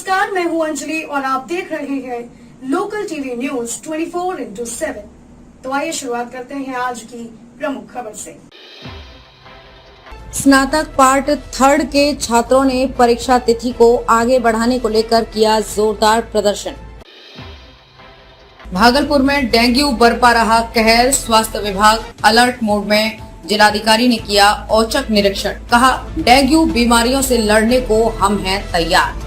नमस्कार, मैं हूं अंजलि और आप देख रहे हैं लोकल टीवी न्यूज 24/7। तो आइए शुरुआत करते हैं आज की प्रमुख खबर से। स्नातक पार्ट 3 के छात्रों ने परीक्षा तिथि को आगे बढ़ाने को लेकर किया जोरदार प्रदर्शन। भागलपुर में डेंगू बरपा रहा कहर, स्वास्थ्य विभाग अलर्ट मोड में। जिलाधिकारी ने किया औचक निरीक्षण, कहा डेंगू बीमारियों से लड़ने को हम हैं तैयार।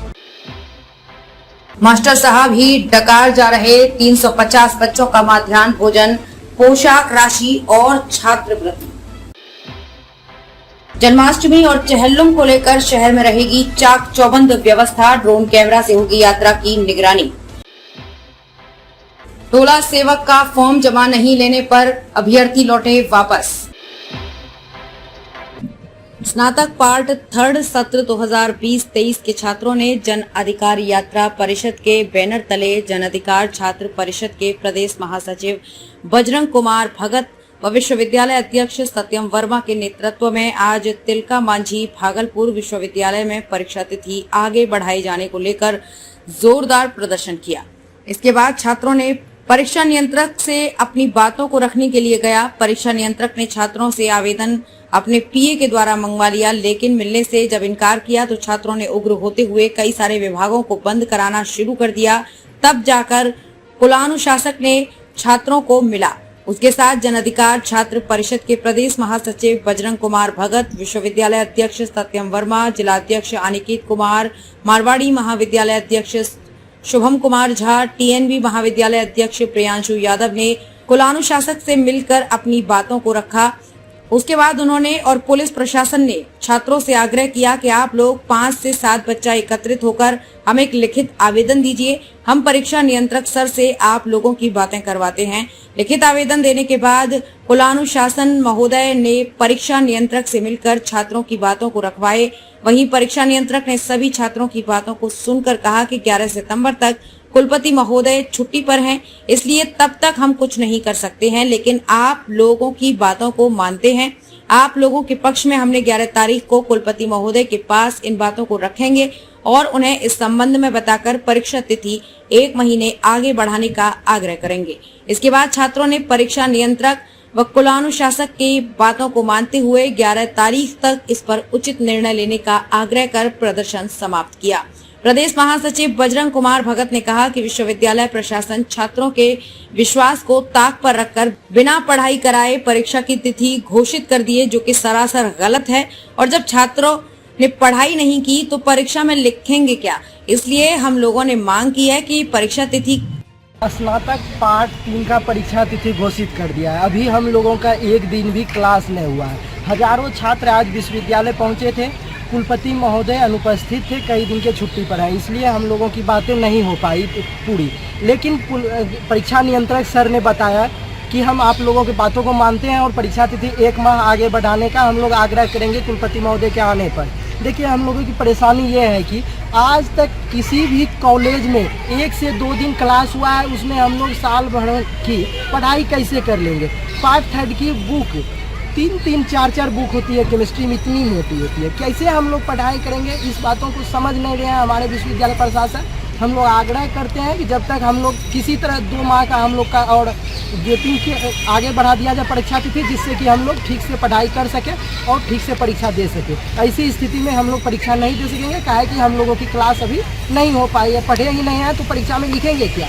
मास्टर साहब ही डकार जा रहे 350 बच्चों का माध्याह्न भोजन, पोशाक राशि और छात्रवृत्ति। जन्माष्टमी और चहल्लुम को लेकर शहर में रहेगी चाक चौबंद व्यवस्था, ड्रोन कैमरा से होगी यात्रा की निगरानी। टोला सेवक का फॉर्म जमा नहीं लेने पर अभ्यर्थी लौटे वापस। स्नातक पार्ट 3 सत्र 2020-23 के छात्रों ने जन अधिकार यात्रा परिषद के बैनर तले जन अधिकार छात्र परिषद के प्रदेश महासचिव बजरंग कुमार भगत व विश्वविद्यालय अध्यक्ष सत्यम वर्मा के नेतृत्व में आज तिलका मांझी भागलपुर विश्वविद्यालय में परीक्षा तिथि आगे बढ़ाए जाने को लेकर जोरदार प्रदर्शन किया। इसके बाद छात्रों ने परीक्षा नियंत्रक से अपनी बातों को रखने के लिए गया। परीक्षा नियंत्रक ने छात्रों से आवेदन अपने पीए के द्वारा मंगवा लिया, लेकिन मिलने से जब इनकार किया तो छात्रों ने उग्र होते हुए कई सारे विभागों को बंद कराना शुरू कर दिया। तब जाकर कुलानुशासक ने छात्रों को मिला। उसके साथ जन अधिकार छात्र परिषद के प्रदेश महासचिव बजरंग कुमार भगत, विश्वविद्यालय अध्यक्ष सत्यम वर्मा, जिला अध्यक्ष अनिकेत कुमार, मारवाड़ी महाविद्यालय अध्यक्ष शुभम कुमार झा, टीएनबी महाविद्यालय अध्यक्ष प्रियांशु यादव ने कुलानुशासक से मिलकर अपनी बातों को रखा। उसके बाद उन्होंने और पुलिस प्रशासन ने छात्रों से आग्रह किया कि आप लोग 5 से 7 बच्चा एकत्रित होकर हम एक लिखित आवेदन दीजिए। हम परीक्षा नियंत्रक सर से आप लोगों की बातें करवाते हैं। लिखित आवेदन देने के बाद कुलानुशासन महोदय ने परीक्षा नियंत्रक से मिलकर छात्रों की बातों को रखवाए। वहीं परीक्षा नियंत्रक ने सभी छात्रों की बातों को सुनकर कहा कि 11 सितंबर तक कुलपति महोदय छुट्टी पर हैं, इसलिए तब तक हम कुछ नहीं कर सकते हैं, लेकिन आप लोगों की बातों को मानते हैं। आप लोगों के पक्ष में हमने 11 तारीख को कुलपति महोदय के पास इन बातों को रखेंगे और उन्हें इस संबंध में बताकर परीक्षा तिथि 1 महीने आगे बढ़ाने का आग्रह करेंगे। इसके बाद छात्रों ने परीक्षा नियंत्रक व कुलानुशासक की बातों को मानते हुए 11 तारीख तक इस पर उचित निर्णय लेने का आग्रह कर प्रदर्शन समाप्त किया। प्रदेश महासचिव बजरंग कुमार भगत ने कहा कि विश्वविद्यालय प्रशासन छात्रों के विश्वास को ताक पर रखकर बिना पढ़ाई कराए परीक्षा की तिथि घोषित कर दिए, जो कि सरासर गलत है। और जब छात्रों ने पढ़ाई नहीं की तो परीक्षा में लिखेंगे क्या? इसलिए हम लोगों ने मांग की है कि परीक्षा तिथि स्नातक पार्ट 3 का परीक्षा तिथि घोषित कर दिया है। अभी हम लोगों का एक दिन भी क्लास नहीं हुआ है। हजारों छात्र आज विश्वविद्यालय पहुंचे थे, कुलपति महोदय अनुपस्थित थे, कई दिन के छुट्टी पर हैं, इसलिए हम लोगों की बातें नहीं हो पाई पूरी। लेकिन परीक्षा नियंत्रक सर ने बताया कि हम आप लोगों की बातों को मानते हैं और परीक्षा तिथि 1 माह आगे बढ़ाने का हम लोग आग्रह करेंगे कुलपति महोदय के आने पर। देखिए, हम लोगों की परेशानी ये है कि आज तक किसी भी कॉलेज में 1 से 2 दिन क्लास हुआ है, उसमें हम लोग साल भर की पढ़ाई कैसे कर लेंगे? पार्ट 3 की बुक 3-3, 4-4 बुक होती है, केमिस्ट्री में इतनी मोटी होती है, कैसे हम लोग पढ़ाई करेंगे? इस बातों को समझ नहीं रहे हैं हमारे विश्वविद्यालय प्रशासन। हम लोग आग्रह करते हैं कि जब तक हम लोग किसी तरह 2 माह का हम लोग का और गेटिंग के आगे बढ़ा दिया जाए परीक्षा तिथि, जिससे कि हम लोग ठीक से पढ़ाई कर सकें और ठीक से परीक्षा दे सकें। ऐसी स्थिति में हम लोग परीक्षा नहीं दे सकेंगे, काहे कि हम लोगों की क्लास अभी नहीं हो पाई है। पढ़े ही नहीं है तो परीक्षा में लिखेंगे क्या?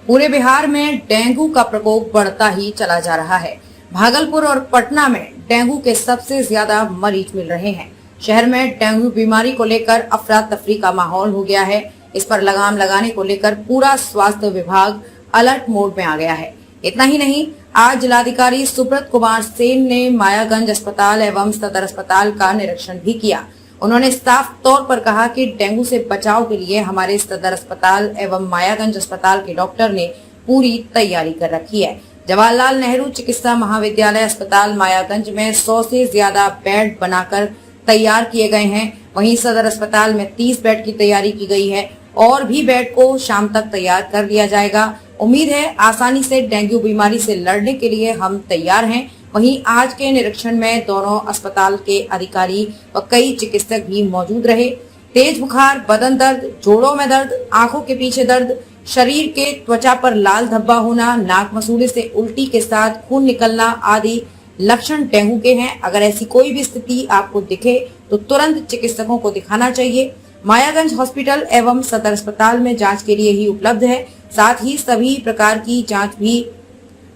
पूरे बिहार में डेंगू का प्रकोप बढ़ता ही चला जा रहा है। भागलपुर और पटना में डेंगू के सबसे ज्यादा मरीज मिल रहे हैं। शहर में डेंगू बीमारी को लेकर अफरा तफरी का माहौल हो गया है। इस पर लगाम लगाने को लेकर पूरा स्वास्थ्य विभाग अलर्ट मोड में आ गया है। इतना ही नहीं, आज जिलाधिकारी सुब्रत कुमार सेन ने मायागंज अस्पताल एवं सदर अस्पताल का निरीक्षण भी किया। उन्होंने साफ तौर पर कहा कि डेंगू से बचाव के लिए हमारे सदर अस्पताल एवं मायागंज अस्पताल के डॉक्टर ने पूरी तैयारी कर रखी है। जवाहरलाल नेहरू चिकित्सा महाविद्यालय अस्पताल मायागंज में 100 से ज्यादा बेड बनाकर तैयार किए गए हैं। वहीं सदर अस्पताल में 30 बेड की तैयारी की गई है और भी बेड को शाम तक तैयार कर लिया जाएगा। उम्मीद है आसानी से डेंगू बीमारी से लड़ने के लिए हम तैयार हैं। वहीं आज के निरीक्षण में दोनों अस्पताल के अधिकारी व कई चिकित्सक भी मौजूद रहे। तेज बुखार, बदन दर्द, जोड़ों में दर्द, आंखों के पीछे दर्द, शरीर के त्वचा पर लाल धब्बा होना, नाक मसूड़े से उल्टी के साथ खून निकलना आदि लक्षण डेंगू के हैं। अगर ऐसी कोई भी स्थिति आपको दिखे तो तुरंत चिकित्सकों को दिखाना चाहिए। मायागंज हॉस्पिटल एवं सदर अस्पताल में जांच के लिए ही उपलब्ध है। साथ ही सभी प्रकार की जांच भी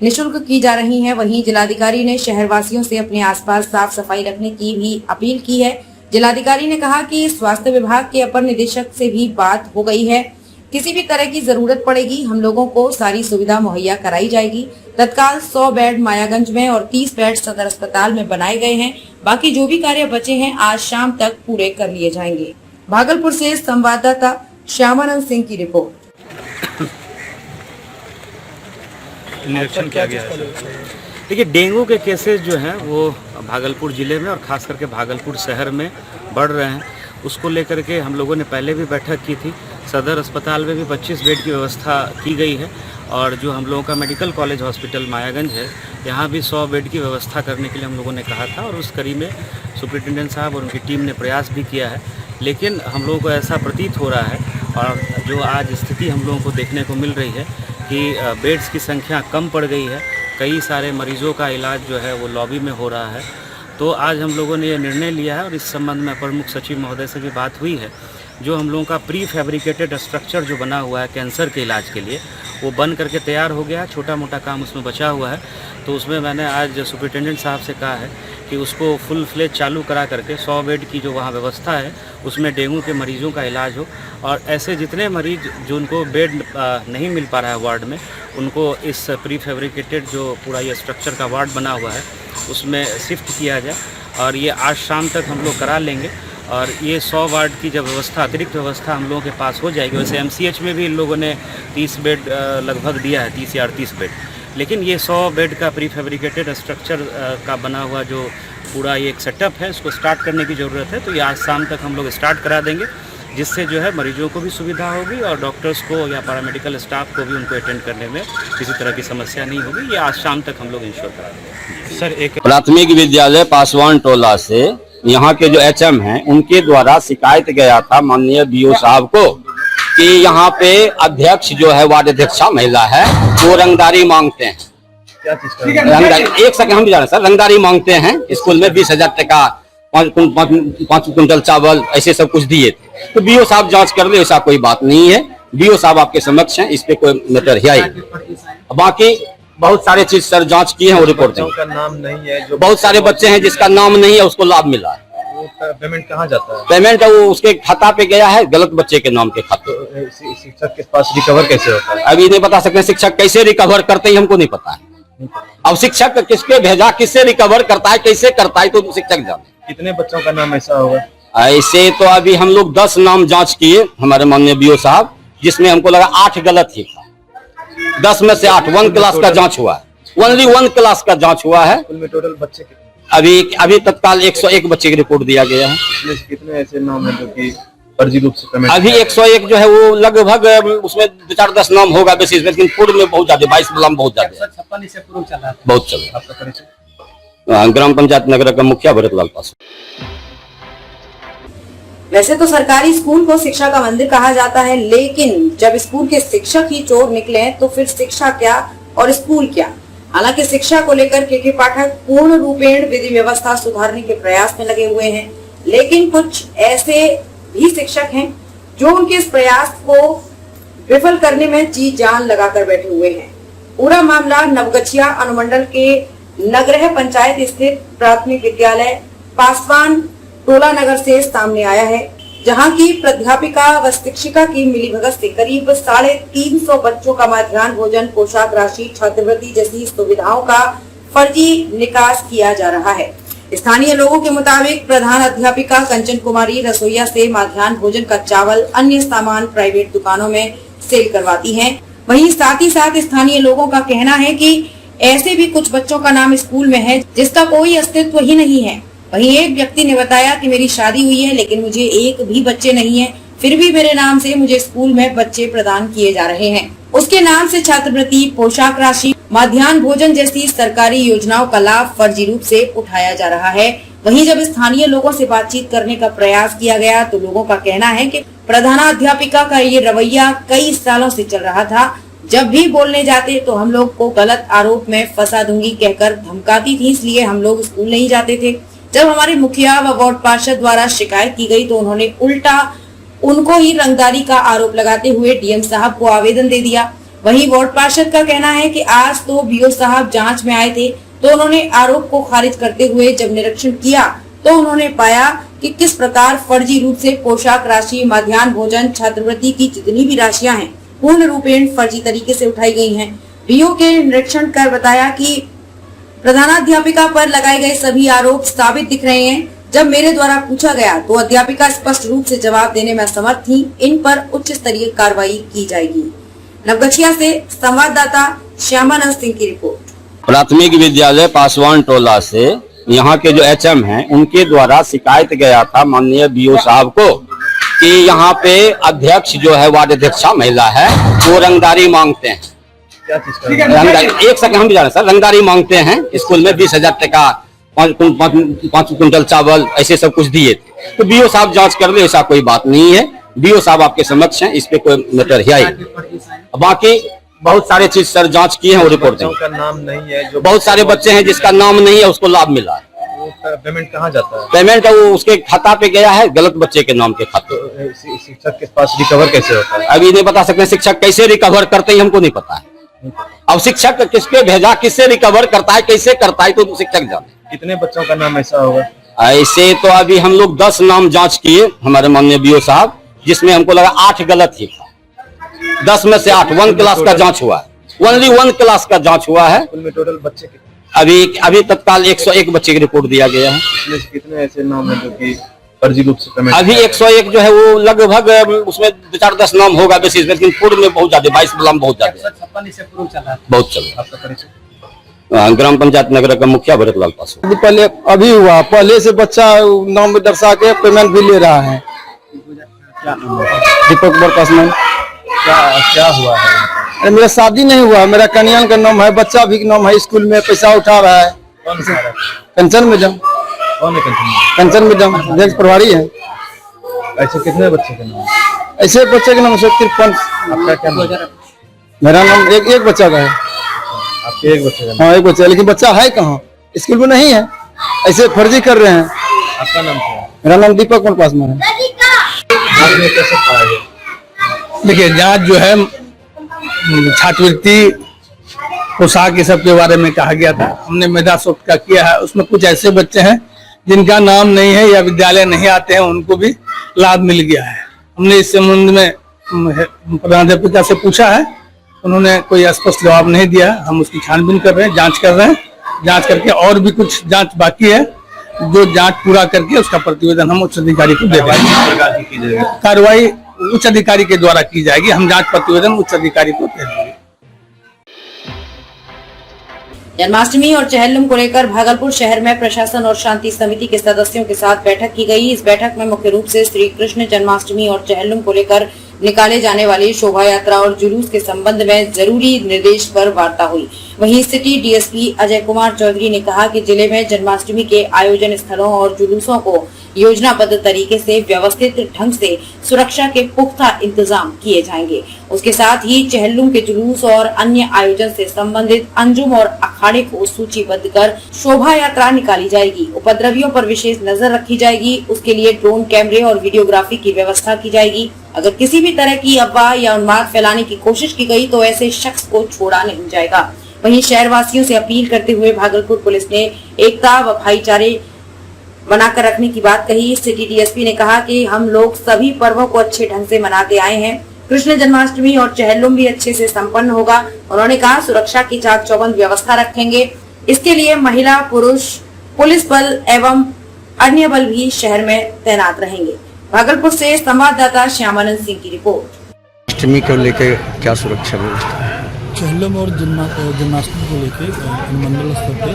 निःशुल्क की जा रही है। वहीं जिलाधिकारी ने शहरवासियों से अपने आसपास साफ सफाई रखने की भी अपील की है। जिलाधिकारी ने कहा कि स्वास्थ्य विभाग के अपर निदेशक से भी बात हो गई है। किसी भी तरह की जरूरत पड़ेगी हम लोगों को सारी सुविधा मुहैया कराई जाएगी। तत्काल 100 बेड मायागंज में और 30 बेड सदर अस्पताल में बनाए गए हैं। बाकी जो भी कार्य बचे हैं आज शाम तक पूरे कर लिए जाएंगे। भागलपुर से संवाददाता श्यामानंद सिंह की रिपोर्ट। निरीक्षण किया गया है। देखिए, डेंगू के केसेस जो हैं वो भागलपुर ज़िले में और ख़ास करके भागलपुर शहर में बढ़ रहे हैं। उसको लेकर के हम लोगों ने पहले भी बैठक की थी। सदर अस्पताल में भी 25 बेड की व्यवस्था की गई है और जो हम लोगों का मेडिकल कॉलेज हॉस्पिटल मायागंज है, यहाँ भी 100 बेड की व्यवस्था करने के लिए हम लोगों ने कहा था और उस कड़ी में सुपरिटेंडेंट साहब और उनकी टीम ने प्रयास भी किया है। लेकिन हम लोगों को ऐसा प्रतीत हो रहा है और जो आज स्थिति हम लोगों को देखने को मिल रही है कि बेड्स की संख्या कम पड़ गई है। कई सारे मरीजों का इलाज जो है वो लॉबी में हो रहा है। तो आज हम लोगों ने ये निर्णय लिया है और इस संबंध में प्रमुख सचिव महोदय से भी बात हुई है। जो हम लोगों का प्री फैब्रिकेटेड स्ट्रक्चर जो बना हुआ है कैंसर के इलाज के लिए, वो बन करके तैयार हो गया। छोटा मोटा काम उसमें बचा हुआ है। तो उसमें मैंने आज सुपरिटेंडेंट साहब से कहा है कि उसको फुल फ्लेज चालू करा करके 100 बेड की जो वहाँ व्यवस्था है उसमें डेंगू के मरीजों का इलाज हो और ऐसे जितने मरीज जो उनको बेड नहीं मिल पा रहा है वार्ड में, उनको इस प्री फैब्रिकेटेड जो पूरा ये स्ट्रक्चर का वार्ड बना हुआ है उसमें शिफ्ट किया जाए और ये आज शाम तक हम लोग करा लेंगे। और ये 100 वार्ड की जब व्यवस्था, अतिरिक्त व्यवस्था हम लोगों के पास हो जाएगी। वैसे MCH में भी इन लोगों ने 30 बेड लगभग दिया है, 30 या 38 बेड। लेकिन ये 100 बेड का प्री फैब्रिकेटेड स्ट्रक्चर का बना हुआ जो पूरा ये एक सेटअप है, इसको स्टार्ट करने की ज़रूरत है। तो ये आज शाम तक हम लोग स्टार्ट करा देंगे, जिससे जो है मरीजों को भी सुविधा होगी और डॉक्टर्स को या पैरामेडिकल स्टाफ को भी उनको अटेंड करने में किसी तरह की समस्या नहीं होगी। ये आज शाम तक हम लोग इंश्योर करा देंगे। सर, एक प्राथमिक विद्यालय पासवान टोला से यहाँ के जो HM हैं उनके द्वारा शिकायत गया था माननीय BO साहब को कि यहाँ पे अध्यक्ष जो है वार्ड अध्यक्षा महिला है वो रंगदारी मांगते हैं। क्या चीज का रंगदारी, एक सेकंड हम भी जाने सर, रंगदारी मांगते हैं। स्कूल में 20,000 टका, 5 कुंटल चावल, ऐसे सब कुछ दिए थे। तो BO साहब जांच कर ले, ऐसा कोई बात नहीं है। BO साहब आपके समक्ष हैं, इस पे कोई मैटर है ही। बाकी बहुत सारे चीज सर जांच किए हैं और रिपोर्ट देंगे। का नाम नहीं है, जो बहुत सारे बच्चे हैं जिसका नाम नहीं है उसको लाभ मिला है। वो पेमेंट कहाँ जाता है? पेमेंट वो उसके खाता पे गया है, गलत बच्चे के नाम के खाते। तो शिक्षक के पास रिकवर कैसे होता है? अभी नहीं बता सकते शिक्षक कैसे रिकवर करते हैं, हमको नहीं पता है। अब शिक्षक किसके भेजा, किससे रिकवर करता है, कैसे करता है, तो शिक्षक जाने। कितने बच्चों का नाम ऐसा होगा? ऐसे तो अभी हम लोग 10 नाम जांच किए हमारे माननीय BO साहब, जिसमें हमको लगा 8 गलत ही था। 10 में से 8 1 क्लास का जांच हुआ है। ओनली 1 क्लास का जांच हुआ है। स्कूल में टोटल बच्चे कितने? अभी तत्काल 101 बच्चे की रिपोर्ट दिया गया है। इसमें से कितने ऐसे नाम है जो कि फर्जी रूप से पेमेंट? अभी 101 जो है वो लगभग उसमें 4-10 नाम होगा बेसिस, लेकिन पूर्व में बहुत ज्यादा, 22 नाम बहुत ज्यादा, 156 इससे पूर्व चल रहा है। बहुत चल रहा आपका परिचय? है। ग्राम पंचायत नगर का मुखिया भरतलाल पासवान। वैसे तो सरकारी स्कूल को शिक्षा का मंदिर कहा जाता है, लेकिन जब स्कूल के शिक्षक ही चोर निकले तो फिर शिक्षा क्या और स्कूल क्या। हालांकि शिक्षा को लेकर के पाठक पूर्ण रूपेण विधि व्यवस्था सुधारने के प्रयास में लगे हुए हैं, लेकिन कुछ ऐसे भी शिक्षक हैं जो उनके इस प्रयास को विफल करने में जी जान लगाकर बैठे हुए हैं। पूरा मामला नवगछिया अनुमंडल के नगरह पंचायत स्थित प्राथमिक विद्यालय पासवान टोला नगर से सामने आया है, जहां की प्राध्यापिका व शिक्षिका की मिलीभगत से करीब 350 बच्चों का मध्याह्न भोजन, पोशाक राशि, छात्रवृत्ति जैसी सुविधाओं का फर्जी निकास किया जा रहा है। स्थानीय लोगों के मुताबिक प्रधान अध्यापिका कंचन कुमारी रसोईया से मध्याह्न भोजन का चावल, अन्य सामान प्राइवेट दुकानों में सेल करवाती हैं। वहीं साथ ही साथ स्थानीय लोगों का कहना है कि ऐसे भी कुछ बच्चों का नाम स्कूल में है जिसका कोई अस्तित्व ही नहीं है। वहीं एक व्यक्ति ने बताया कि मेरी शादी हुई है लेकिन मुझे एक भी बच्चे नहीं है, फिर भी मेरे नाम से मुझे स्कूल में बच्चे प्रदान किए जा रहे हैं। उसके नाम से छात्रवृत्ति, पोशाक राशि, मध्याह्न भोजन जैसी सरकारी योजनाओं का लाभ फर्जी रूप से उठाया जा रहा है। वहीं जब स्थानीय लोगों से बातचीत करने का प्रयास किया गया तो लोगों का कहना है कि प्रधानाध्यापिका का ये रवैया कई सालों से चल रहा था। जब भी बोलने जाते तो हम लोग को गलत आरोप में फंसा दूंगी कहकर धमकाती थी, इसलिए हम लोग स्कूल नहीं जाते थे। जब हमारे मुखिया व वार्ड पार्षद द्वारा शिकायत की गई तो उन्होंने उल्टा उनको ही रंगदारी का आरोप लगाते हुए डीएम साहब को आवेदन दे दिया। वहीं वार्ड पार्षद का कहना है कि आज तो बीओ साहब जांच में आए थे तो उन्होंने आरोप को खारिज करते हुए जब निरीक्षण किया तो उन्होंने पाया कि किस प्रकार फर्जी रूप से पोशाक राशि, मध्याह्न भोजन, छात्रवृत्ति की जितनी भी राशियां हैं पूर्ण रूपेण फर्जी तरीके से उठाई गई हैं। बीओ के निरीक्षण कर बताया कि प्रधानाध्यापिका पर लगाए गए सभी आरोप साबित दिख रहे हैं। जब मेरे द्वारा पूछा गया तो अध्यापिका स्पष्ट रूप से जवाब देने में असमर्थ थी। इन पर उच्च स्तरीय कार्रवाई की जाएगी। नवगछिया से संवाददाता श्यामानंद सिंह की रिपोर्ट। प्राथमिक विद्यालय पासवान टोला से यहाँ के जो एचएम हैं उनके द्वारा शिकायत गया था माननीय बीओ साहब को कि यहाँ पे अध्यक्ष जो है वार्ड अध्यक्षा महिला है वो रंगदारी मांगते हैं। रंगदारी एक सेकंड हम भी जा रहे हैं सर। रंगदारी मांगते हैं स्कूल में 20,000 टका 5 कुंटल चावल ऐसे सब कुछ दिए थे। तो बीओ साहब जांच कर ले, ऐसा कोई बात नहीं है। बीओ साहब आपके समक्ष हैं, इस पे कोई मैटर है ही। बाकी बहुत सारे चीज सर जांच किए हैं और रिपोर्ट का नाम नहीं है जो बहुत सारे बच्चे हैं जिसका नाम नहीं है उसको लाभ मिला है। पेमेंट कहाँ जाता है? पेमेंट वो उसके खाता पे गया है, गलत बच्चे के नाम के खाते। तो शिक्षक के पास रिकवर कैसे होता है? अभी नहीं बता सकते शिक्षक कैसे रिकवर करते हैं, हमको नहीं पता है। अब शिक्षक किसके भेजा, किससे रिकवर करता है, कैसे करता है तो शिक्षक जाने। कितने बच्चों का नाम ऐसा होगा? ऐसे तो अभी हम लोग 10 नाम जांच किए हमारे माननीय बीओ साहब, जिसमें हमको लगा 8 गलत ही था। 10 में से 8 1 क्लास का जांच हुआ है। ओनली 1 क्लास का जांच हुआ है। स्कूल में टोटल बच्चे अभी तत्काल 101 बच्चे की रिपोर्ट दिया गया है। कितने ऐसे नाम है जो कि फर्जी रूप से पेमेंट? अभी 101 जो है वो लगभग उसमें 4-10 नाम होगा बेसिस, लेकिन पूर्व में बहुत ज्यादा 22 नाम बहुत ज्यादा बहुत चल रहा। ग्राम पंचायत नगर का मुखिया भरत लाल पासवान। पहले अभी हुआ, पहले से बच्चा नाम दर्शा के पेमेंट भी ले रहा है। दीपक बरपासवान। क्या हुआ है? अरे मेरा शादी नहीं हुआ, मेरा कन्यान का नाम है, बच्चा भी नाम है, स्कूल में पैसा उठा रहा है। कंचन मैडम। कौन है कंचन मैडम अध्यक्ष प्रभारी है। ऐसे कितने बच्चे के नाम? ऐसे बच्चे के नाम 53। आपका क्या नाम? मेरा नाम एक बच्चा का है। आपके एक बच्चे का? हाँ एक बच्चा, लेकिन बच्चा है कहाँ, स्कूल में नहीं है, ऐसे फर्जी कर रहे हैं। आपका नाम क्या है? मेरा नाम दीपक पासवान है। कैसे पाया गया? देखिए जांच जो है छात्रवृत्ति, पोशाक ये सब के बारे में कहा गया था। हमने मेधा सूत्र का किया है, उसमें कुछ ऐसे बच्चे हैं जिनका नाम नहीं है या विद्यालय नहीं आते हैं, उनको भी लाभ मिल गया है। हमने इस संबंध में प्रधानाध्यापिका से पूछा है, उन्होंने कोई स्पष्ट जवाब नहीं दिया। हम उसकी छानबीन कर रहे हैं, जांच कर रहे हैं। जांच करके और भी कुछ जांच बाकी है, जो जांच पूरा करके उसका प्रतिवेदन हम उच्च अधिकारी को दे देंगे। कार्रवाई उच्च अधिकारी के द्वारा की जाएगी। हम जांच प्रतिवेदन उच्च अधिकारी को दे देंगे। जन्माष्टमी और चहलम को लेकर भागलपुर शहर में प्रशासन और शांति समिति के सदस्यों के साथ बैठक की गई। इस बैठक में मुख्य रूप से श्री कृष्ण जन्माष्टमी और चहलम को लेकर निकाले जाने वाली शोभा यात्रा और जुलूस के संबंध में जरूरी निर्देश पर वार्ता हुई। वहीं सिटी डीएसपी अजय कुमार चौधरी ने कहा कि जिले में जन्माष्टमी के आयोजन स्थलों और जुलूसों को योजनाबद्ध तरीके से व्यवस्थित ढंग से सुरक्षा के पुख्ता इंतजाम किए जाएंगे। उसके साथ ही चहलुम के जुलूस और अन्य आयोजन से संबंधित अंजुम और अखाड़े को सूचीबद्ध कर शोभा यात्रा निकाली जाएगी। उपद्रवियों पर विशेष नजर रखी जाएगी। उसके लिए ड्रोन कैमरे और वीडियोग्राफी की व्यवस्था की जाएगी। अगर किसी भी तरह की अफवाह या उन्माद फैलाने की कोशिश की गई तो ऐसे शख्स को छोड़ा नहीं जाएगा। वहीं शहरवासियों से अपील करते हुए भागलपुर पुलिस ने एकता व भाईचारे बनाकर रखने की बात कही। सिटी डीएसपी ने कहा कि हम लोग सभी पर्वों को अच्छे ढंग से मनाते आए हैं। कृष्ण जन्माष्टमी और चहलुम भी अच्छे से संपन्न होगा। उन्होंने कहा सुरक्षा की चाक चौबंद व्यवस्था रखेंगे। इसके लिए महिला, पुरुष, पुलिस बल एवं अन्य बल भी शहर में तैनात रहेंगे। भागलपुर से संवाददाता श्यामानंद सिंह की रिपोर्ट। अष्टमी को लेकर क्या सुरक्षा व्यवस्था? चहलम और जन्माष्टमी को लेकर मंडल स्तर पर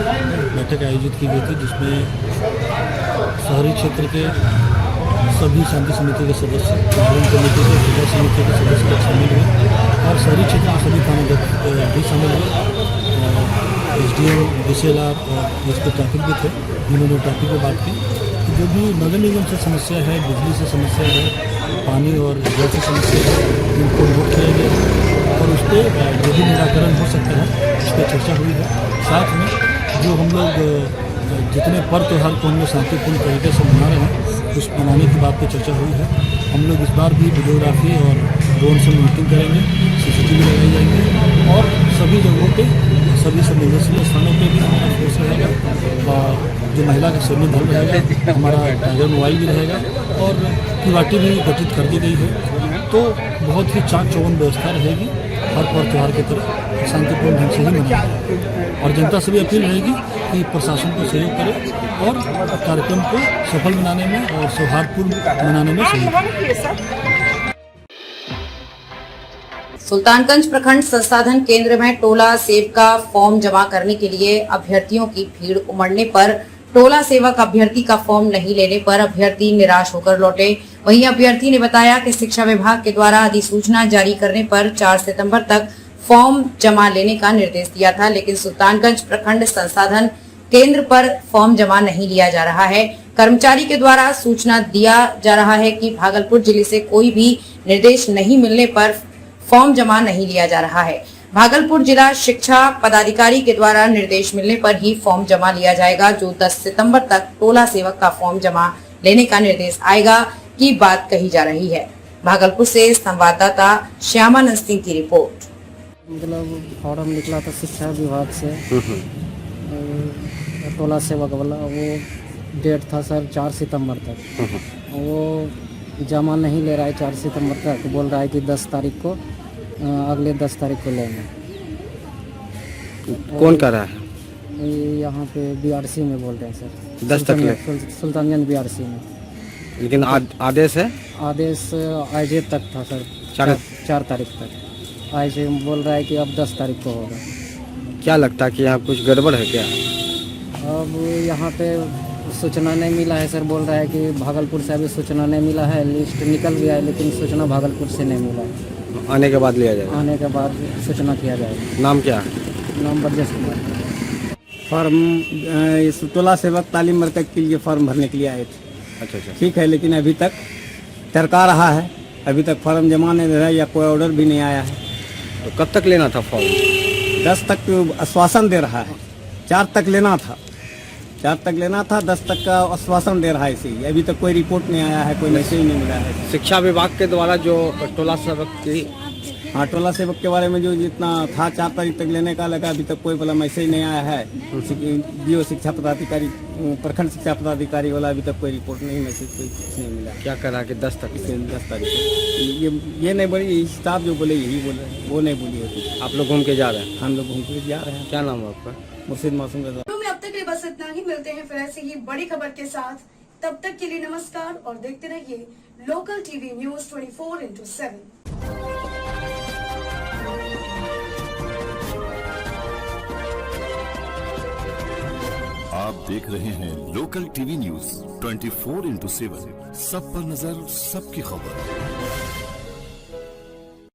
बैठक आयोजित की गई थी, जिसमें शहरी क्षेत्र के सभी शांति समिति के सदस्य, कमेटी के जिला समिति के सदस्य शामिल हुए और शहरी क्षेत्र के सभी थानाध्यक्ष भी शामिल हुए। SDM DCLR और एसपी ट्रैफिक भी थे, जिन्होंने ट्रैफिक पे बात की कि जो भी नगर निगम से समस्या है, बिजली से समस्या है, पानी और जल से समस्या है, इनको नोट किया गया और उस पर जो भी निराकरण हो सकता है उस पर चर्चा हुई है। साथ में जो हम लोग जितने पर्व त्यौहार को हम लोग शांतिपूर्ण तरीके से मना रहे हैं उस मनाने की बात पर चर्चा हुई है। हम लोग इस बार भी वीडियोग्राफी और ड्रोन से मॉनिटरिंग करेंगे, CCTV लगाई जाएंगे और सभी जगहों पे सभी संवेदनशील स्थानों पे भी हमारा फोर्स रहेगा और जो महिला का सैन्य दल रहेगा, हमारा टाइगर मोबाइल भी रहेगा और पिवाटी भी गठित कर दी गई है। तो बहुत ही चाक चौबंद व्यवस्था रहेगी, हर पर्व त्यौहार की तरह शांतिपूर्ण ढंग से ही मनाएंगे और जनता से भी अपील रहेगी कि प्रशासन को सहयोग करे और कार्यक्रम को सफल बनाने में और सौहार्दपूर्ण मनाने में सहयोग करें। सुल्तानगंज प्रखंड संसाधन केंद्र में टोला सेवका फॉर्म जमा करने के लिए अभ्यर्थियों की भीड़ उमड़ने पर टोला सेवक अभ्यर्थी का फॉर्म नहीं लेने पर अभ्यर्थी निराश होकर लौटे। वहीं अभ्यर्थी ने बताया कि शिक्षा विभाग के द्वारा अधिसूचना जारी करने पर 4 सितंबर तक फॉर्म जमा लेने का निर्देश दिया था, लेकिन सुल्तानगंज प्रखंड संसाधन केंद्र पर फॉर्म जमा नहीं लिया जा रहा है। कर्मचारी के द्वारा सूचना दिया जा रहा है कि भागलपुर जिले से कोई भी निर्देश नहीं मिलने पर फॉर्म जमा नहीं लिया जा रहा है। भागलपुर जिला शिक्षा पदाधिकारी के द्वारा निर्देश मिलने पर ही फॉर्म जमा लिया जाएगा। जो 10 सितंबर तक टोला सेवक का फॉर्म जमा लेने का निर्देश आएगा की बात कही जा रही है। भागलपुर से संवाददाता श्यामानंद सिंह की रिपोर्ट। मतलब फॉर्म निकला था शिक्षा विभाग से टोला सेवक वाला, वो डेट था सर 4 सितंबर तक। वो जमा नहीं ले रहा है 4 सितंबर तक, बोल रहा है कि 10 तारीख को अगले 10 तारीख को लेंगे। कौन कर रहा है? यहाँ पे BRC में बोल रहे हैं सर, 10 तक ले, सुल्तानगंज BRC में। लेकिन आदेश है? आदेश आज तक था सर, 4 तारीख तक। आज बोल रहा है कि अब 10 तारीख को होगा। क्या लगता है कि यहाँ कुछ गड़बड़ है क्या? अब यहाँ पे सूचना नहीं मिला है सर, बोल रहा है कि भागलपुर से अभी सूचना नहीं मिला है, लिस्ट निकल गया है लेकिन सूचना भागलपुर से नहीं मिला है। आने के बाद लिया जाएगा? आने के बाद सूचना किया जाएगा। नाम क्या है? नाम ब्रजेश कुमार। फॉर्म टोला सेवक तालीम मरकज के लिए फॉर्म भरने के लिए आए थे। अच्छा, ठीक है, लेकिन अभी तक टरका रहा है, अभी तक फॉर्म जमा नहीं दे रहा है या कोई ऑर्डर भी नहीं आया है। तो कब तक लेना था फॉर्म? 10 तक आश्वासन दे रहा है, 4 तक लेना था, 4 तक लेना था, 10 तक का आश्वासन दे रहा है। इसी अभी तक कोई रिपोर्ट नहीं आया है, कोई मैसेज नहीं मिला है। शिक्षा विभाग के द्वारा जो टोला सेवक की, हाँ, टोला सेवक के बारे में जो जितना था 4 तारीख तक लेने का लगा, अभी तक कोई वाला मैसेज नहीं आया है। DO शिक्षा पदाधिकारी, प्रखंड शिक्षा पदाधिकारी वाला अभी तक कोई रिपोर्ट नहीं, मैसेज कोई कुछ नहीं मिला। क्या करा कि 10 तक? 10 तारीख ये नहीं बोली, स्टाफ जो बोले यही बोले, वो नहीं बोली होती। आप लोग घूम के जा रहे हैं? हम लोग घूम के जा रहे हैं। क्या नाम है आपका? मुर्शिद मासूम रजा। में अब तक के लिए बस इतना ही। मिलते हैं फिर ऐसे ही बड़ी खबर के साथ। तब तक के लिए नमस्कार और देखते रहिए लोकल टीवी न्यूज 24/7। आप देख रहे हैं लोकल टीवी न्यूज 24/7, सब पर नजर, सबकी खबर।